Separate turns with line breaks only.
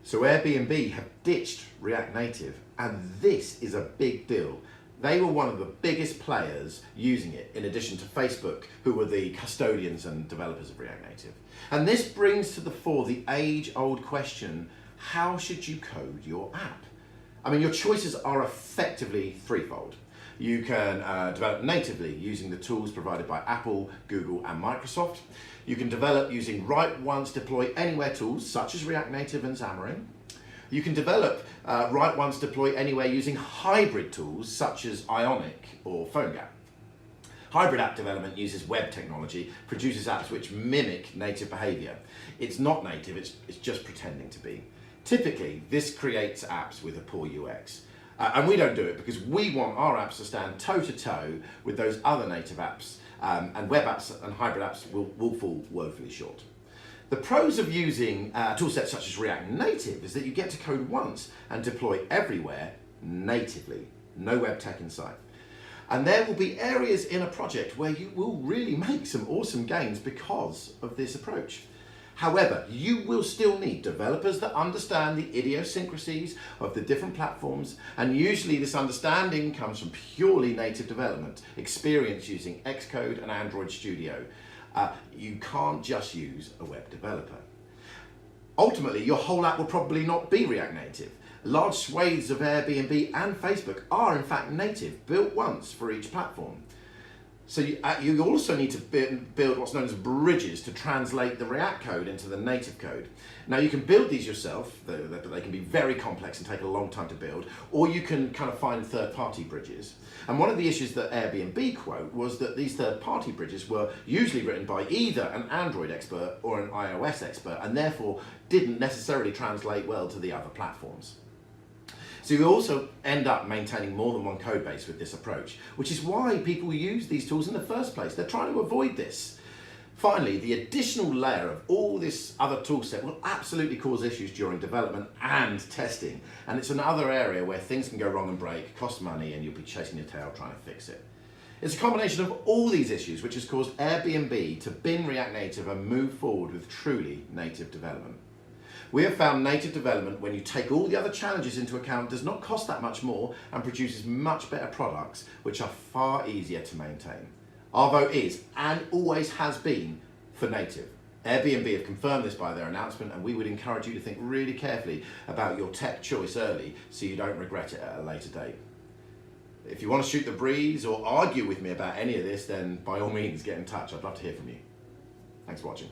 So Airbnb have ditched React Native, and this is a big deal. They were one of the biggest players using it, in addition to Facebook, who were the custodians and developers of React Native. And this brings to the fore the age-old question, how should you code your app? I mean, your choices are effectively threefold. You can develop natively using the tools provided by Apple, Google, and Microsoft. You can develop using Write Once, Deploy Anywhere tools, such as React Native and Xamarin. You can develop Write Once, Deploy Anywhere using hybrid tools, such as Ionic or PhoneGap. Hybrid app development uses web technology, produces apps which mimic native behavior. It's not native, it's just pretending to be. Typically, this creates apps with a poor UX. And we don't do it because we want our apps to stand toe-to-toe with those other native apps, and web apps and hybrid apps will fall woefully short. The pros of using toolsets such as React Native is that you get to code once and deploy everywhere natively, no web tech in sight. And there will be areas in a project where you will really make some awesome gains because of this approach. However, you will still need developers that understand the idiosyncrasies of the different platforms, and usually this understanding comes from purely native development, experience using Xcode and Android Studio. You can't just use a web developer. Ultimately, your whole app will probably not be React Native. Large swathes of Airbnb and Facebook are in fact native, built once for each platform. So you also need to build what's known as bridges to translate the React code into the native code. Now you can build these yourself, but they can be very complex and take a long time to build, or you can kind of find third-party bridges. And one of the issues that Airbnb quote was that these third-party bridges were usually written by either an Android expert or an iOS expert, and therefore didn't necessarily translate well to the other platforms. So you also end up maintaining more than one code base with this approach, which is why people use these tools in the first place. They're trying to avoid this. Finally, the additional layer of all this other toolset will absolutely cause issues during development and testing. And it's another area where things can go wrong and break, cost money, and you'll be chasing your tail trying to fix it. It's a combination of all these issues which has caused Airbnb to bin React Native and move forward with truly native development. We have found native development, when you take all the other challenges into account, does not cost that much more and produces much better products which are far easier to maintain. Our vote is, and always has been, for native. Airbnb have confirmed this by their announcement, and we would encourage you to think really carefully about your tech choice early so you don't regret it at a later date. If you want to shoot the breeze or argue with me about any of this, then by all means get in touch. I'd love to hear from you. Thanks for watching.